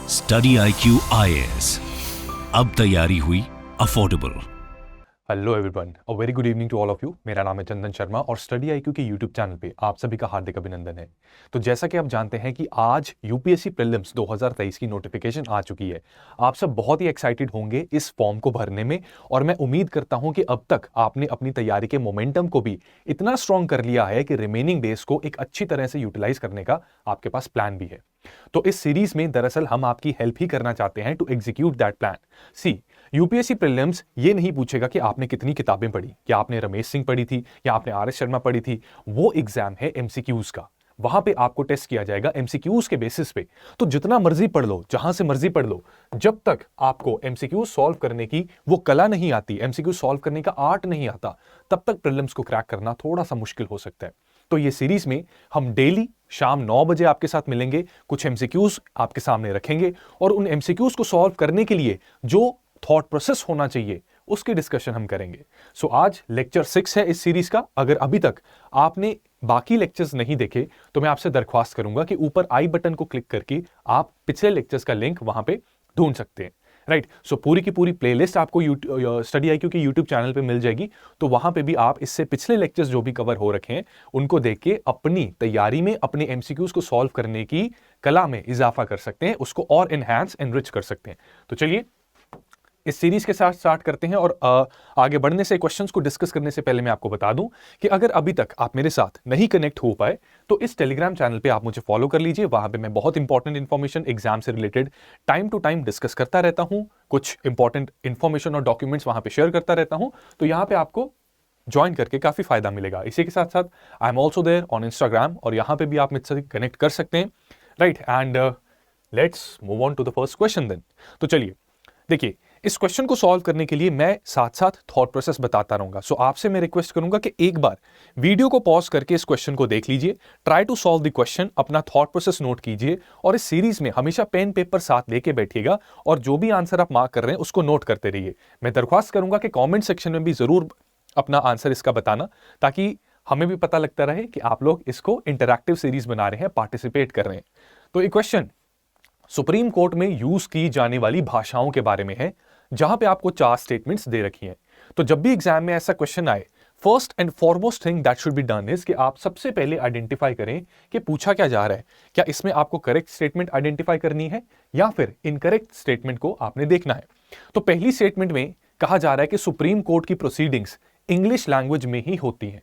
Study IQ IAS, अब तैयारी हुई affordable. Hello everyone, a very good evening to all of you. मेरा नाम है चंदन शर्मा और स्टडी IQ के यूट्यूब चैनल पे आप सभी का हार्दिक अभिनंदन है। तो जैसा कि आप जानते हैं कि आज यूपीएससी प्रीलिम्स 2023 की नोटिफिकेशन आ चुकी है। आप सब बहुत ही एक्साइटेड होंगे इस फॉर्म को भरने में और मैं उम्मीद करता हूं कि अब तक आपने अपनी तैयारी के मोमेंटम को भी इतना स्ट्रॉन्ग कर लिया है कि रिमेनिंग डेज को एक अच्छी तरह से यूटिलाइज करने का आपके पास प्लान भी है। तो इस सीरीज में दरअसल हम आपकी हेल्प ही करना चाहते हैं to execute that plan. See, UPSC prelims ये नहीं पूछेगा कि आपने कितनी किताबें पढ़ी, क्या आपने रमेश सिंह पढ़ी थी या आपने RS शर्मा पढ़ी थी। वो एग्जाम है एमसीक्यूज का। वहां पे आपको टेस्ट किया जाएगा एमसीक्यूज के बेसिस पे। तो जितना मर्जी पढ़ लो, जहां से मर्जी पढ़ लो, जब तक आपको एमसीक्यूज सॉल्व करने की वो कला नहीं आती, एमसीक्यूज सॉल्व करने का आर्ट नहीं आता, तब तक प्रीलिम्स को क्रैक करना थोड़ा सा मुश्किल हो सकता है। तो ये सीरीज में हम डेली शाम 9 बजे आपके साथ मिलेंगे, कुछ एमसीक्यूज आपके सामने रखेंगे और उन एमसीक्यूज को सॉल्व करने के लिए जो थॉट प्रोसेस होना चाहिए उसकी डिस्कशन हम करेंगे। सो आज लेक्चर 6 है इस सीरीज का। अगर अभी तक आपने बाकी लेक्चर्स नहीं देखे तो मैं आपसे दरख्वास्त करूंगा कि ऊपर आई बटन को क्लिक करके आप पिछले लेक्चर्स का लिंक वहां पे ढूंढ सकते हैं। राइट, सो पूरी की पूरी प्लेलिस्ट आपको स्टडी IQ के यूट्यूब चैनल पे मिल जाएगी। तो वहां पे भी आप इससे पिछले लेक्चर्स जो भी कवर हो रखे हैं उनको देख के अपनी तैयारी में अपने एमसीक्यूज को सॉल्व करने की कला में इजाफा कर सकते हैं, उसको और एनहांस एनरिच कर सकते हैं। तो चलिए इस सीरीज के साथ स्टार्ट करते हैं और आगे बढ़ने से, क्वेश्चंस को डिस्कस करने से पहले मैं आपको बता दूं कि अगर अभी तक आप मेरे साथ नहीं कनेक्ट हो पाए तो इस टेलीग्राम चैनल पे आप मुझे फॉलो कर लीजिए। वहां पे मैं बहुत इंपॉर्टेंट इंफॉर्मेशन एग्जाम से related time to time discuss करता रहता हूं, कुछ इंपॉर्टेंट इंफॉर्मेशन और डॉक्यूमेंट्स वहां पे शेयर करता रहता हूं। तो यहां पे आपको ज्वाइन करके काफी फायदा मिलेगा। इसी के साथ साथ I am also there on Instagram और यहां पे भी आप मुझसे कनेक्ट कर सकते हैं। Right, and let's move on to the first question then. तो चलिए देखिए, इस क्वेश्चन को सॉल्व करने के लिए मैं साथ साथ थॉट प्रोसेस बताता रहूंगा। सो आपसे मैं रिक्वेस्ट करूंगा कि एक बार वीडियो को पॉज करके इस क्वेश्चन को देख लीजिए, try to solve the question, अपना थॉट प्रोसेस नोट कीजिए और इस सीरीज में हमेशा पेन पेपर साथ लेके बैठिएगा और जो भी आंसर आप मार्क कर रहे हैं उसको नोट करते रहिए। मैं दरख्वास्त करूंगा कि कॉमेंट सेक्शन में भी जरूर अपना आंसर इसका बताना, ताकि हमें भी पता लगता रहे कि आप लोग इसको इंटरैक्टिव सीरीज बना रहे हैं, पार्टिसिपेट कर रहे हैं। तो ये क्वेश्चन सुप्रीम कोर्ट में यूज की जाने वाली भाषाओं के बारे में है, जहां पे आपको 4 स्टेटमेंट्स दे रखी हैं। तो जब भी एग्जाम में ऐसा क्वेश्चन आए, first and foremost thing that should be done is कि आप सबसे पहले आइडेंटिफाई करें कि पूछा क्या जा रहा है। क्या इसमें आपको करेक्ट स्टेटमेंट आइडेंटिफाई करनी है या फिर इनकरेक्ट स्टेटमेंट को आपने देखना है। तो पहली स्टेटमेंट में कहा जा रहा है कि सुप्रीम कोर्ट की प्रोसीडिंग्स इंग्लिश लैंग्वेज में ही होती हैं।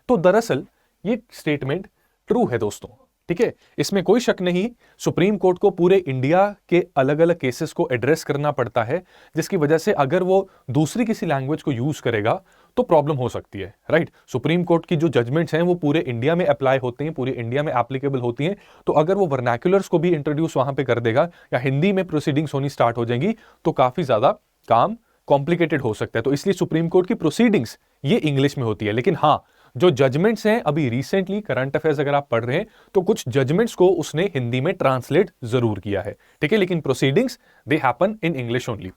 तो दरअसल ये स्टेटमेंट ट्रू है दोस्तों, ठीक है, इसमें कोई शक नहीं। सुप्रीम कोर्ट को पूरे इंडिया के अलग अलग केसेस को एड्रेस करना पड़ता है, जिसकी वजह से अगर वो दूसरी किसी लैंग्वेज को यूज करेगा तो प्रॉब्लम हो सकती है। राइट, सुप्रीम कोर्ट की जो जजमेंट्स हैं वो पूरे इंडिया में अप्लाई होते हैं, पूरे इंडिया में एप्लीकेबल होती हैं। तो अगर वो वर्नाक्युलर्स को भी इंट्रोड्यूस वहां पे कर देगा या हिंदी में प्रोसीडिंग्स होनी स्टार्ट हो जाएंगी तो काफी ज्यादा काम कॉम्प्लिकेटेड हो सकता है। तो इसलिए सुप्रीम कोर्ट की प्रोसीडिंग्स ये इंग्लिश में होती है। लेकिन हाँ, जो जजमेंट्स हैं अभी रिसेंटली करंट अफेयर्स अगर आप पढ़ रहे हैं तो कुछ जजमेंट्स को उसने हिंदी में ट्रांसलेट जरूर किया है, ठीक है, लेकिन proceedings they happen in English only.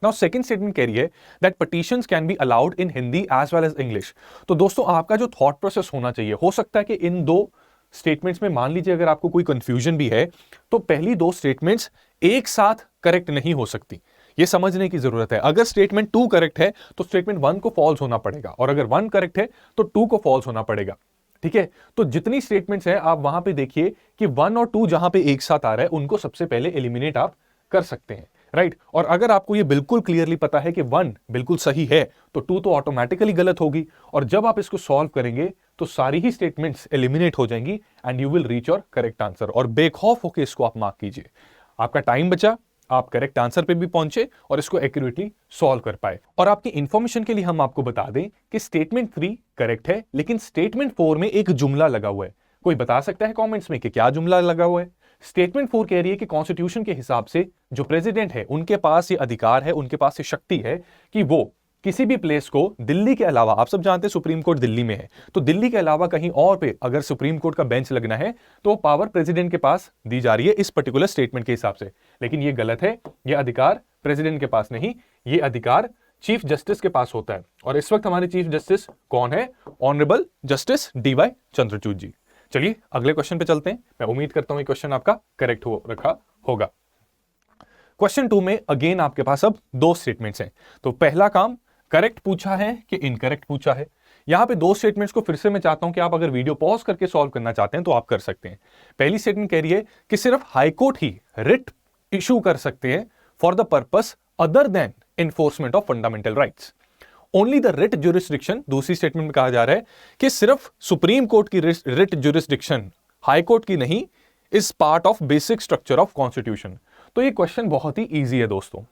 Now second statement कह रही है that petitions can be allowed in Hindi as well as English. तो दोस्तों आपका जो थॉट प्रोसेस होना चाहिए, हो सकता है कि इन दो स्टेटमेंट्स में मान लीजिए अगर आपको कोई कंफ्यूजन भी है तो पहली 2 स्टेटमेंट्स एक साथ करेक्ट नहीं हो सकती, ये समझने की जरूरत है। अगर स्टेटमेंट 2 करेक्ट है तो स्टेटमेंट 1 को फॉल्स होना पड़ेगा और अगर 1 करेक्ट है तो 2 को फॉल्स होना पड़ेगा, ठीक है। तो जितनी स्टेटमेंट्स हैं आप वहां पे देखिए कि 1 और 2 जहां पे एक साथ आ रहा है उनको सबसे पहले एलिमिनेट आप कर सकते हैं। राइट, और अगर आपको ये बिल्कुल क्लियरली पता है कि 1 बिल्कुल सही है तो 2 तो ऑटोमेटिकली गलत होगी और जब आप इसको सॉल्व करेंगे तो सारी ही स्टेटमेंट्स एलिमिनेट हो जाएंगी and you will reach your correct answer. और बेखौफ होकर इसको आप मार्क कीजिए, आपका टाइम बचा, आप करेक्ट आंसर पे भी पहुंचे और इसको एक्यूरेटली सॉल्व कर पाए। और आपकी इंफॉर्मेशन के लिए हम आपको बता दें कि स्टेटमेंट 3 करेक्ट है, लेकिन स्टेटमेंट 4 में एक जुमला लगा हुआ है। कोई बता सकता है कमेंट्स में कि क्या जुमला लगा हुआ है? स्टेटमेंट 4 कह रही है कि कॉन्स्टिट्यूशन के हिसाब से जो प्रेसिडेंट है उनके पास ये अधिकार है, उनके पास ये शक्ति है कि वो किसी भी प्लेस को दिल्ली के अलावा, आप सब जानते हैं सुप्रीम कोर्ट दिल्ली में है, तो दिल्ली के अलावा कहीं और पे अगर सुप्रीम कोर्ट का बेंच लगना है तो पावर प्रेसिडेंट के पास दी जा रही है इस पर्टिकुलर स्टेटमेंट के हिसाब से। लेकिन ये गलत है, ये अधिकार प्रेसिडेंट के पास नहीं, ये अधिकार चीफ जस्टिस के पास होता है। और इस वक्त हमारे चीफ जस्टिस कौन है? ऑनरेबल जस्टिस DY चंद्रचूड़ जी। चलिए अगले क्वेश्चन पे चलते हैं। मैं उम्मीद करता हूं ये क्वेश्चन आपका करेक्ट हो रखा होगा। क्वेश्चन 2 में अगेन आपके पास अब 2 स्टेटमेंट्स हैं। तो पहला काम करेक्ट पूछा है कि इनकरेक्ट पूछा है। यहां पे 2 स्टेटमेंट्स को फिर से मैं चाहता हूं कि आप अगर वीडियो पॉज करके सॉल्व करना चाहते हैं तो आप कर सकते हैं। पहली स्टेटमेंट कह रही है कि सिर्फ हाईकोर्ट ही रिट इशू कर सकते हैं for the purpose other than enforcement of fundamental rights. Only the writ jurisdiction, दूसरी स्टेटमेंट में कहा जा रहा है कि सिर्फ सुप्रीम कोर्ट की रिट ज्यूरिसडिक्शन, हाई कोर्ट की नहीं, is part of basic structure of constitution. तो ये क्वेश्चन बहुत ही इजी है दोस्तों।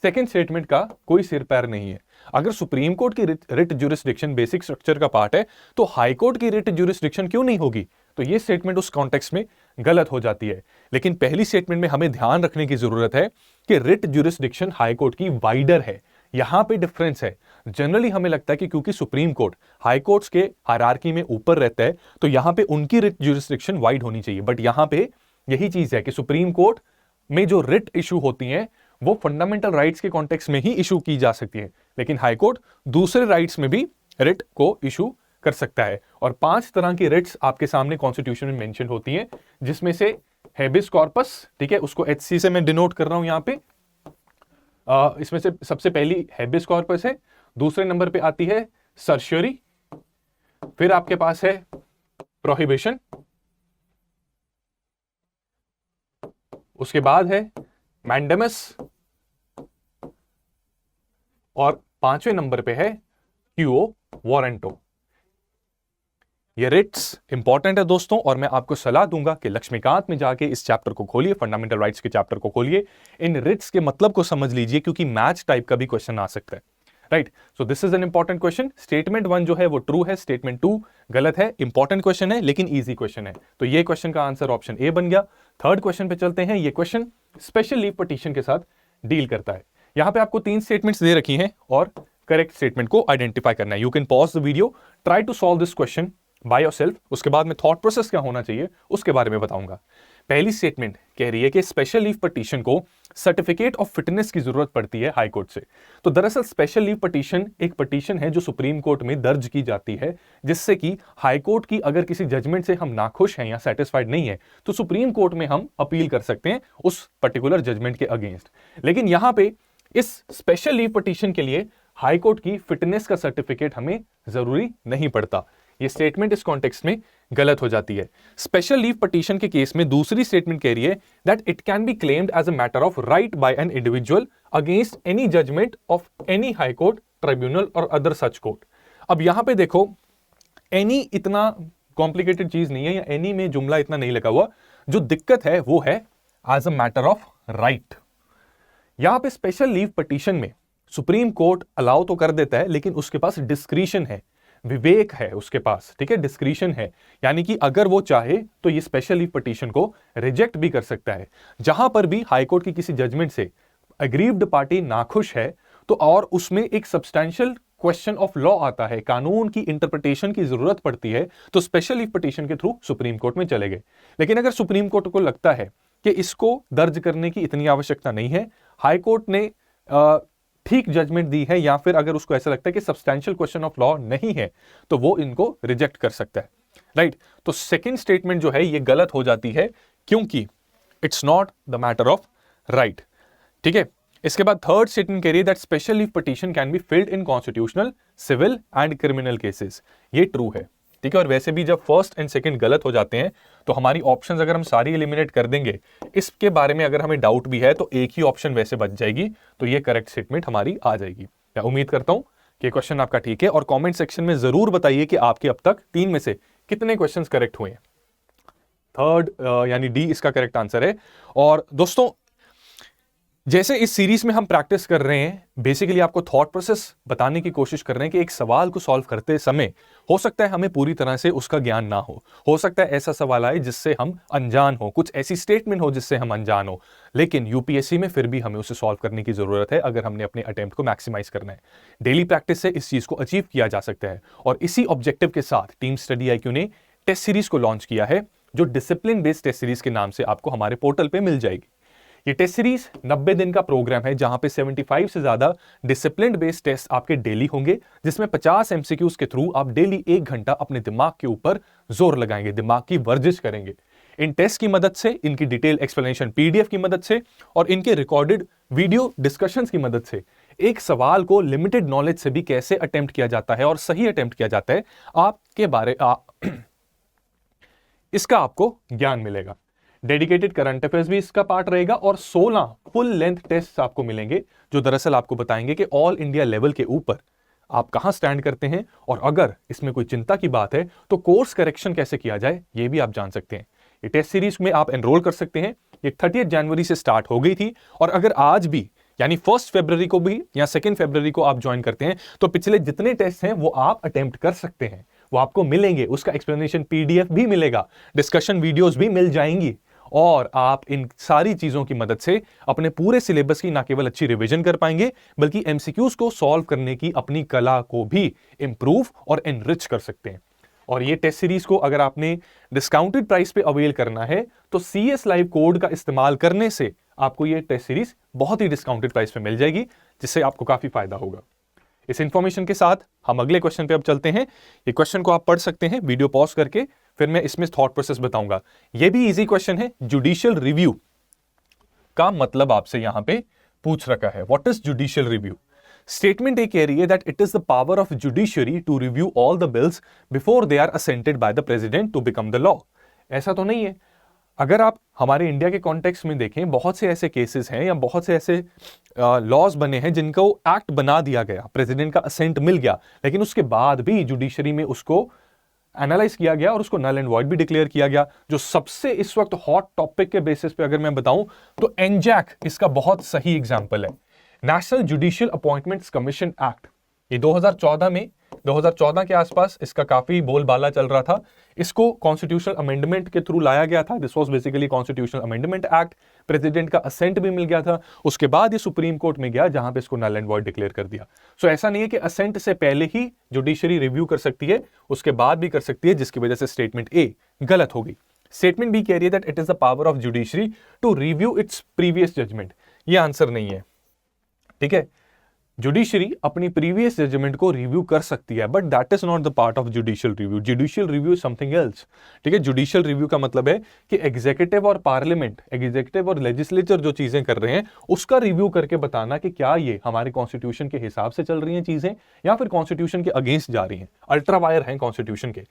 सेकेंड स्टेटमेंट का कोई सिर पैर नहीं है। अगर सुप्रीम कोर्ट की रिट ज्यूरिसडिक्शन बेसिक स्ट्रक्चर का पार्ट है तो हाई कोर्ट की रिट ज्यूरिसडिक्शन क्यों नहीं होगी? तो ये स्टेटमेंट उस कॉन्टेक्स्ट में गलत हो जाती है। लेकिन पहली स्टेटमेंट में हमें ध्यान रखने की जरूरत है कि रिट ज्यूरिसडिक्शन हाई कोर्ट की वाइडर है। यहां पे डिफरेंस है। जनरली हमें लगता है कि क्योंकि सुप्रीम कोर्ट हाई कोर्ट्स के हायरार्की में ऊपर रहता है तो यहां पे उनकी रिट ज्यूरिसडिक्शन वाइड होनी चाहिए, बट यहां पे यही चीज है कि सुप्रीम कोर्ट में जो रिट इशू होती हैं वो फंडामेंटल राइट्स के कॉन्टेक्स्ट में ही इशू की जा सकती है, लेकिन हाई कोर्ट दूसरे राइट्स में भी रिट को इशू कर सकता है। और 5 तरह की रिट्स आपके सामने कॉन्स्टिट्यूशन में मेंशन होती हैं, जिसमें से हेबिस कॉर्पस, ठीक है, उसको HC से मैं डिनोट कर रहा हूं यहां पे। इसमें से सबसे पहली हेबिस कॉर्पस है, दूसरे नंबर पे आती है सर्शियरी, फिर आपके पास है प्रोहिबिशन, उसके बाद है मैंडेमस, और 5वें नंबर पे है क्यूओ वारंटो। ये रिट्स इंपॉर्टेंट है दोस्तों, और मैं आपको सलाह दूंगा कि लक्ष्मीकांत में जाके इस चैप्टर को खोलिए, फंडामेंटल राइट्स के चैप्टर को खोलिए, इन रिट्स के मतलब को समझ लीजिए, क्योंकि मैच टाइप का भी क्वेश्चन आ सकता है। Right, so this is an important question. Statement 1 जो है वो ट्रू है, स्टेटमेंट 2 गलत है। इंपॉर्टेंट क्वेश्चन है लेकिन इजी क्वेश्चन है, तो ये क्वेश्चन का आंसर ऑप्शन ए बन गया। थर्ड क्वेश्चन पे चलते हैं। ये क्वेश्चन स्पेशल लीव पिटीशन के साथ डील करता है। यहां पे आपको 3 स्टेटमेंट्स दे रखी हैं और करेक्ट स्टेटमेंट को आइडेंटिफाई करना है। You can pause the video, try to solve this question by yourself. उसके बाद में थॉट प्रोसेस क्या होना चाहिए उसके बारे में बताऊंगा। पहली स्टेटमेंट कह रही है कि स्पेशल लीव पिटीशन को सर्टिफिकेट ऑफ फिटनेस की जरूरत पड़ती है हाई कोर्ट से। तो दरअसल स्पेशल लीव पिटीशन एक पिटीशन है जो सुप्रीम कोर्ट में दर्ज की जाती है, जिससे कि हाई कोर्ट की अगर किसी जजमेंट से हम नाखुश हैं या सेटिस्फाइड नहीं है तो सुप्रीम कोर्ट में हम अपील कर सकते हैं उस पर्टिकुलर जजमेंट के अगेंस्ट। लेकिन यहां पे इस स्पेशल लीव पिटीशन के लिए हाई कोर्ट की फिटनेस का सर्टिफिकेट हमें जरूरी नहीं पड़ता। ये स्टेटमेंट इस कॉन्टेक्स्ट में गलत हो जाती है। स्पेशल लीव पिटीशन के केस में दूसरी स्टेटमेंट कह रही है that it can be claimed as a matter of right by an individual against any judgment of any high court, tribunal और अदर सच कोर्ट। अब यहां पे देखो, एनी इतना कॉम्प्लिकेटेड चीज नहीं है, या एनी में जुमला इतना नहीं लगा हुआ। जो दिक्कत है वो है as a matter of right. यहां पे स्पेशल लीव पिटीशन में सुप्रीम कोर्ट अलाउ तो कर देता है, लेकिन उसके पास डिस्क्रिशन है, विवेक है उसके पास, ठीक है, डिस्क्रिशन है। यानी कि अगर वो चाहे तो ये स्पेशल लीव पिटीशन को रिजेक्ट भी कर सकता है। जहां पर भी हाई कोर्ट की किसी जजमेंट से अग्रीव्ड पार्टी नाखुश है तो और उसमें एक सब्सटैंशियल क्वेश्चन ऑफ लॉ आता है, कानून की इंटरप्रिटेशन की जरूरत पड़ती है, तो स्पेशल लीव पिटीशन के थ्रू सुप्रीम कोर्ट में चले गए। लेकिन अगर सुप्रीम कोर्ट को लगता है कि इसको दर्ज करने की इतनी आवश्यकता नहीं है, हाई कोर्ट ने ठीक जजमेंट दी है, या फिर अगर उसको ऐसा लगता है कि सब्सटैंशियल क्वेश्चन ऑफ लॉ नहीं है, तो वो इनको रिजेक्ट कर सकता है। राइट, तो सेकंड स्टेटमेंट जो है ये गलत हो जाती है, क्योंकि it's not the matter of right. ठीक है, इसके बाद थर्ड स्टेटमेंट कह रही है that special leave petition can be filed in constitutional, civil and criminal cases. ये ट्रू है, ठीक है। और वैसे भी जब फर्स्ट एंड सेकंड गलत हो जाते हैं तो हमारी ऑप्शंस अगर हम सारी एलिमिनेट कर देंगे, इसके बारे में अगर हमें डाउट भी है तो एक ही ऑप्शन वैसे बच जाएगी, तो ये करेक्ट स्टेटमेंट हमारी आ जाएगी। मैं उम्मीद करता हूं कि क्वेश्चन आपका ठीक है, और कमेंट सेक्शन में जरूर बताइए कि आपके अब तक 3 में से कितने क्वेश्चंस करेक्ट हुए हैं। थर्ड यानी डी इसका करेक्ट आंसर है। और दोस्तों, जैसे इस सीरीज में हम प्रैक्टिस कर रहे हैं, बेसिकली आपको थॉट प्रोसेस बताने की कोशिश कर रहे हैं कि एक सवाल को सॉल्व करते समय हो सकता है हमें पूरी तरह से उसका ज्ञान ना हो सकता है ऐसा सवाल आए जिससे हम अनजान हो, कुछ ऐसी स्टेटमेंट हो जिससे हम अनजान हो, लेकिन यूपीएससी में फिर भी हमें उसे सॉल्व करने की जरूरत है अगर हमने अपने अटेम्प्ट को मैक्सिमाइज करना है। डेली प्रैक्टिस से इस चीज को अचीव किया जा सकता है, और इसी ऑब्जेक्टिव के साथ टीम स्टडी आईक्यू ने टेस्ट सीरीज को लॉन्च किया है, जो डिसिप्लिन बेस्ड टेस्ट सीरीज के नाम से आपको हमारे पोर्टल पे मिल जाएगी। ये टेस्ट सीरीज 90 दिन का प्रोग्राम है, जहां पे 75 से ज्यादा डिसिप्लिन बेस्ड टेस्ट आपके डेली होंगे, जिसमें 50 एमसीक्यूज के थ्रू आप डेली 1 घंटा अपने दिमाग के ऊपर जोर लगाएंगे, दिमाग की वर्जिश करेंगे। इन टेस्ट की मदद से, इनकी डिटेल एक्सप्लेनेशन पीडीएफ की मदद से और इनके रिकॉर्डेड वीडियो डिस्कशंस की मदद से एक सवाल को लिमिटेड नॉलेज से भी कैसे अटेम्प्ट किया जाता है और सही अटेम्प्ट किया जाता है आपके बारे इसका आपको ज्ञान मिलेगा। डेडिकेटेड करंट अफेयर्स भी इसका पार्ट रहेगा और 16 फुल लेंथ टेस्ट आपको मिलेंगे जो दरअसल आपको बताएंगे कि ऑल इंडिया लेवल के ऊपर आप कहां स्टैंड करते हैं और अगर इसमें कोई चिंता की बात है तो कोर्स करेक्शन कैसे किया जाए ये भी आप जान सकते हैं। ये टेस्ट सीरीज में आप एनरोल कर सकते हैं। ये 30 जनवरी से स्टार्ट हो गई थी और अगर आज भी यानी 1 फरवरी को भी या 2 फरवरी को आप ज्वाइन करते हैं तो पिछले जितने टेस्ट हैं वो आप अटेम्प्ट कर सकते हैं, वो आपको मिलेंगे। उसका एक्सप्लेनेशन पीडीएफ भी मिलेगा, डिस्कशन वीडियोस भी मिल जाएंगी और आप इन सारी चीजों की मदद से अपने पूरे सिलेबस की ना केवल अच्छी रिवीजन कर पाएंगे बल्कि एमसीक्यूज को सॉल्व करने की अपनी कला को भी इंप्रूव और एनरिच कर सकते हैं। और ये टेस्ट सीरीज को अगर आपने डिस्काउंटेड प्राइस पे अवेल करना है तो CS लाइव कोड का इस्तेमाल करने से आपको ये टेस्ट सीरीज बहुत ही डिस्काउंटेड प्राइस पे मिल जाएगी, जिससे आपको काफी फायदा होगा। इस इंफॉर्मेशन के साथ हम अगले क्वेश्चन पे अब चलते हैं। ये क्वेश्चन को आप पढ़ सकते हैं वीडियो पॉज करके, फिर मैं इसमें थॉट प्रोसेस बताऊंगा। ये भी इजी क्वेश्चन है। जुडिशियल रिव्यू का मतलब आपसे यहां पे पूछ रखा है, what is judicial review. Statement ये कह रही है that it is the power of judiciary to review all the bills before they are assented by the president to become the law. ऐसा तो नहीं है। अगर आप हमारे इंडिया के कॉन्टेक्स्ट में देखें, बहुत से ऐसे केसेस हैं या बहुत से ऐसे लॉज बने हैं जिनको एक्ट बना दिया गया, प्रेसिडेंट का असेंट मिल गया, लेकिन उसके बाद भी जुडिशरी में उसको एनालाइज किया गया और उसको नल एंड वॉइड भी डिक्लेयर किया गया। जो सबसे इस वक्त हॉट टॉपिक के बेसिस पे अगर मैं बताऊं तो एनजैक इसका बहुत सही एग्जांपल है। National judicial appointments commission act, ये 2014 के आसपास इसका काफी बोलबाला चल रहा था। इसको कॉन्स्टिट्यूशनल अमेंडमेंट के थ्रू लाया गया था। This was basically constitutional amendment act. President का असेंट भी मिल गया था। उसके बाद ये सुप्रीम कोर्ट में गया जहां पे इसको नल एंड वॉइड डिक्लेयर कर दिया। सो ऐसा नहीं है कि असेंट से पहले ही जुडिशरी रिव्यू कर सकती है, उसके बाद भी कर सकती है, जिसकी वजह से स्टेटमेंट ए गलत होगी। स्टेटमेंट बी कह रही है that it is the power of judiciary to review its previous judgment. ये आंसर नहीं है, ठीक है। जुडिशरी अपनी प्रीवियस जजमेंट को रिव्यू कर सकती है, but that is not the part of judicial review. Judicial review is something else, ठीक है। जुडिशियल रिव्यू का मतलब है कि एग्जीक्यूटिव और पार्लियामेंट, एग्जीक्यूटिव और लेजिस्लेचर जो चीजें कर रहे हैं उसका रिव्यू करके बताना कि क्या ये हमारे कॉन्स्टिट्यूशन के हिसाब से चल रही हैं चीजें या फिर कॉन्स्टिट्यूशन के अगेंस्ट जा रही हैं, अल्ट्रा वायर हैं कॉन्स्टिट्यूशन के।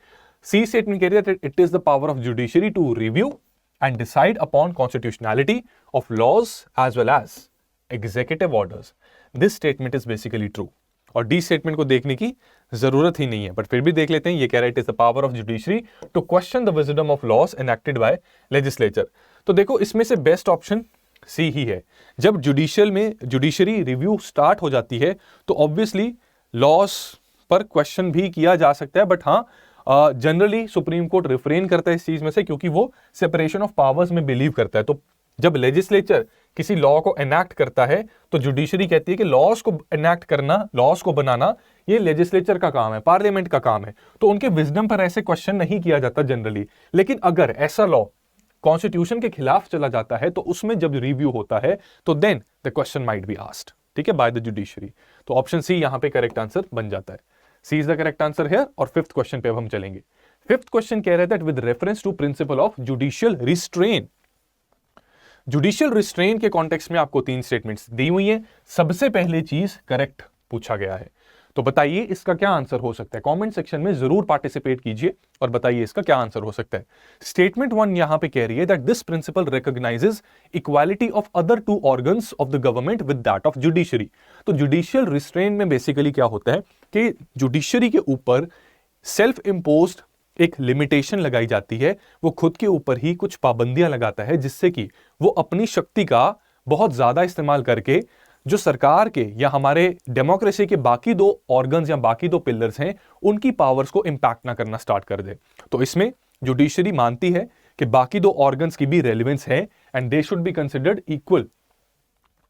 सी स्टेटमेंट कह रही है it is the power of judiciary to review and decide upon constitutionality of laws as well as executive orders. This statement is basically true. और डी स्टेटमेंट को देखने की जरूरत ही नहीं है, बट फिर भी देख लेते हैं। ये कह रहा है it is the power of judiciary to question the wisdom of laws enacted by legislature. तो देखो इसमें से बेस्ट ऑप्शन सी ही है। जब जुडिशरी रिव्यू स्टार्ट हो जाती है तो ऑब्वियसली लॉज पर क्वेश्चन भी किया जा सकता है, बट हाँ जनरली सुप्रीम कोर्ट रिफ्रेन करता है इस चीज में से, क्योंकि वो सेपरेशन ऑफ पावर्स में बिलीव करता है। तो जब लेजिस्लेचर किसी लॉ को एनैक्ट करता है तो जुडिशरी कहती है कि लॉज को एनैक्ट करना, लॉज को बनाना ये लेजिस्लेचर का काम है, पार्लियामेंट का काम है। तो उनके विजडम पर ऐसे क्वेश्चन नहीं किया जाता जनरली। लेकिन अगर ऐसा लॉ कॉन्स्टिट्यूशन के खिलाफ चला जाता है तो उसमें जब रिव्यू होता है तो then the question might be asked, ठीक है, बाय द जुडिशरी। तो ऑप्शन सी यहां पे करेक्ट आंसर बन जाता है। C is the correct answer here. और फिफ्थ क्वेश्चन पे अब हम चलेंगे। फिफ्थ क्वेश्चन कह रहा है that with reference to principle of judicial restraint. Judicial restraint के कॉन्टेक्स्ट में आपको 3 स्टेटमेंट्स दी हुई हैं। सबसे पहले चीज करेक्ट पूछा गया है, तो बताइए इसका क्या आंसर हो सकता है। कमेंट सेक्शन में जरूर पार्टिसिपेट कीजिए और बताइए इसका क्या आंसर हो सकता है। स्टेटमेंट 1 यहां पे कह रही है that this principal recognises equality of other 2 organs of the government with that of judiciary. तो जुडिशियल रिस्ट्रेन में बेसिकली क्या होता है कि जुडिशरी के ऊपर सेल्फ इम्पोज्ड एक लिमिटेशन लगाई जाती है, वो खुद के ऊपर ही कुछ पाबंदियां लगाता है जिससे कि वो अपनी शक्ति का बहुत ज्यादा इस्तेमाल करके जो सरकार के या हमारे डेमोक्रेसी के बाकी 2 ऑर्गन्स या बाकी 2 पिलर्स हैं उनकी पावर्स को इंपैक्ट ना करना स्टार्ट कर दे। तो इसमें जुडिशरी मानती है कि बाकी 2 ऑर्गन्स की भी रेलेवेंस है and they should be considered equal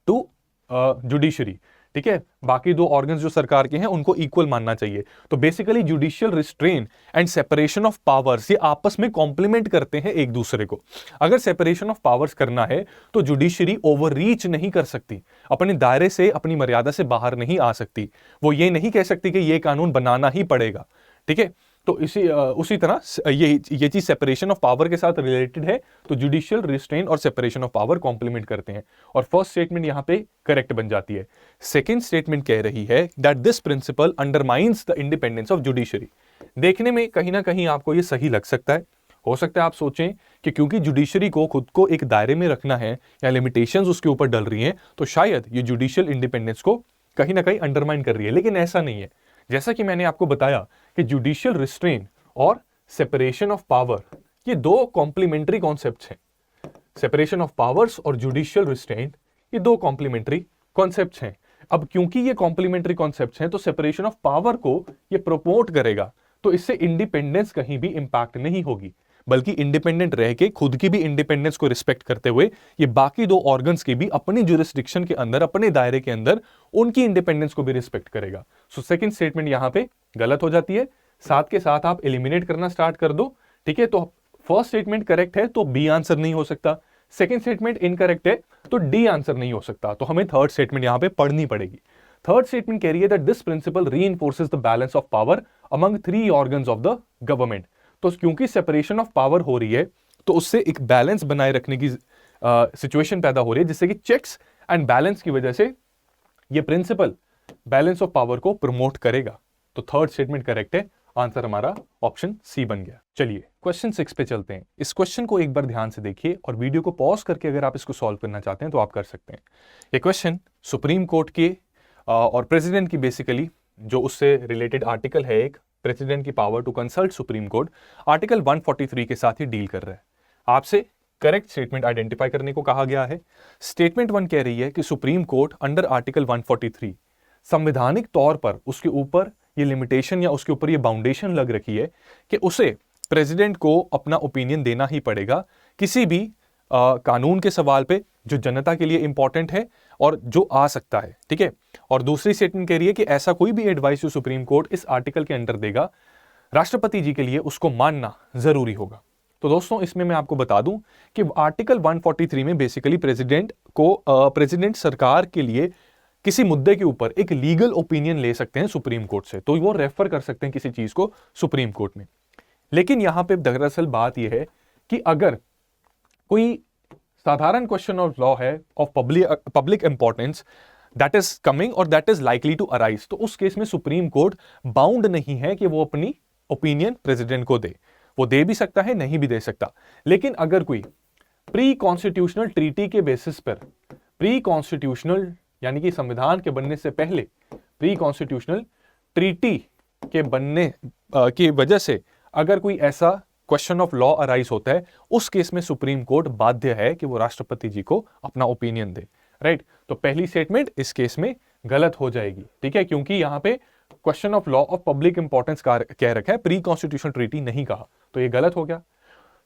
to judiciary, ठीक है। बाकी 2 ऑर्गन्स जो सरकार के हैं उनको इक्वल मानना चाहिए। तो basically judicial restrain and separation of powers ये आपस में कॉम्प्लीमेंट करते हैं एक दूसरे को। अगर सेपरेशन ऑफ पावर्स करना है तो जुडिशरी ओवर रीच नहीं कर सकती, अपने दायरे से, अपनी मर्यादा से बाहर नहीं आ सकती। वो ये नहीं कह सकती कि ये कानून बनाना ही पड़ेगा, ठीक है। तो उसी तरह ये चीज सेपरेशन ऑफ पावर के साथ रिलेटेड है, तो जुडिशियल रिस्ट्रेन और सेपरेशन ऑफ पावर कॉम्प्लीमेंट करते हैं, और फर्स्ट स्टेटमेंट यहां पे करेक्ट बन जाती है। सेकंड स्टेटमेंट कह रही है that this principal undermines the independence of judiciary. देखने में कहीं ना कहीं आपको ये सही लग सकता है, हो सकता है आप सोचें कि क्योंकि जुडिशरी को खुद को एक दायरे में रखना है या लिमिटेशंस उसके ऊपर डल रही हैं, तो शायद ये जुडिशियल इंडिपेंडेंस को कहीं ना कहीं अंडरमाइन कर रही है, लेकिन ऐसा नहीं है। जैसा कि मैंने आपको बताया कि जुडिशियल रिस्ट्रेन और सेपरेशन ऑफ पावर ये दो कॉम्प्लीमेंट्री कॉन्सेप्ट्स हैं। सेपरेशन ऑफ पावर्स और जुडिशियल रिस्ट्रेन ये दो कॉम्प्लीमेंट्री कॉन्सेप्ट्स हैं। अब क्योंकि ये कॉम्प्लीमेंट्री कॉन्सेप्ट्स हैं, तो सेपरेशन ऑफ पावर को ये प्रमोट करेगा, तो इससे इंडिपेंडेंस कहीं भी इंपैक्ट नहीं होगी, बल्कि इंडिपेंडेंट रह के खुद की भी इंडिपेंडेंस को रिस्पेक्ट करते हुए ये बाकी दो ऑर्गन्स की भी अपनी जुरिस्डिक्शन के अंदर, अपने दायरे के अंदर उनकी इंडिपेंडेंस को भी रिस्पेक्ट करेगा। सो सेकंड स्टेटमेंट यहां पे गलत हो जाती है। साथ के साथ आप एलिमिनेट करना स्टार्ट कर दो, ठीक है। तो फर्स्ट स्टेटमेंट करेक्ट है तो बी आंसर नहीं हो सकता, सेकंड स्टेटमेंट इनकरेक्ट है तो डी आंसर नहीं हो सकता, तो हमें थर्ड स्टेटमेंट यहां पे पढ़नी पड़ेगी। थर्ड स्टेटमेंट कह रही है that this principle reinforces the balance of power among three organs of the government. तो क्योंकि सेपरेशन ऑफ पावर हो रही है, तो उससे एक बैलेंस बनाए रखने की सिचुएशन पैदा हो रही है, जिससे कि चेक्स एंड बैलेंस की वजह से ये प्रिंसिपल बैलेंस ऑफ पावर को प्रमोट करेगा। तो थर्ड स्टेटमेंट करेक्ट है, आंसर हमारा ऑप्शन सी बन गया। चलिए क्वेश्चन 6 पे चलते हैं। इस क्वेश्चन को एक बार ध्यान से देखिए और वीडियो को पॉज करके अगर आप इसको सॉल्व करना चाहते हैं तो आप कर सकते हैं। ये क्वेश्चन सुप्रीम कोर्ट के और प्रेसिडेंट की बेसिकली जो उससे रिलेटेड आर्टिकल है, एक प्रेसिडेंट की power to consult supreme court, article 143 के साथ ही डील कर रहा है। आपसे करेक्ट स्टेटमेंट आइडेंटिफाई करने को कहा गया है। स्टेटमेंट 1 कह रही है कि सुप्रीम कोर्ट अंडर आर्टिकल 143 संवैधानिक तौर पर उसके ऊपर ये लिमिटेशन या उसके ऊपर ये बाउंडेशन लग रखी है कि उसे प्रेसिडेंट को अपना ओपिनियन देना ही पड़ेगा किसी भी कानून के सवाल पे जो जनता के लिए इंपॉर्टेंट है और जो आ सकता है, ठीक है। और दूसरी स्टेटमेंट कह रही है कि ऐसा कोई भी एडवाइस जो सुप्रीम कोर्ट इस आर्टिकल के अंडर देगा, राष्ट्रपति जी के लिए उसको मानना जरूरी होगा। तो दोस्तों इसमें मैं आपको बता दूं कि आर्टिकल 143 में बेसिकली प्रेसिडेंट सरकार के लिए किसी मुद्दे के ऊपर एक लीगल ओपिनियन ले सकते हैं सुप्रीम कोर्ट से, तो वो रेफर कर सकते हैं किसी चीज को सुप्रीम कोर्ट में। लेकिन यहां पे दरअसल बात यह है कि अगर कोई साधारण क्वेश्चन ऑफ लॉ है of public importance that is coming और that is likely to arise, तो उस केस में सुप्रीम कोर्ट बाउंड नहीं है कि वो अपनी ओपिनियन प्रेसिडेंट को दे। वो दे भी सकता है, नहीं भी दे सकता। लेकिन अगर कोई प्री कॉन्स्टिट्यूशनल ट्रीटी के बेसिस पर, प्री कॉन्स्टिट्यूशनल यानी कि संविधान के बनने से पहले प्री कॉन्स्टिट्यूशनल ट्रीटी के बनने की वजह से अगर कोई ऐसा क्वेश्चन ऑफ लॉ अराइज होता है, उस केस में सुप्रीम कोर्ट बाध्य है कि वो राष्ट्रपति जी को अपना ओपिनियन दे, राइट। तो पहली स्टेटमेंट इस केस में गलत हो जाएगी, ठीक है, क्योंकि यहां पे question of law of public importance कह रखा है, प्री कॉन्स्टिट्यूशनल ट्रीटी नहीं कहा, तो ये गलत हो गया।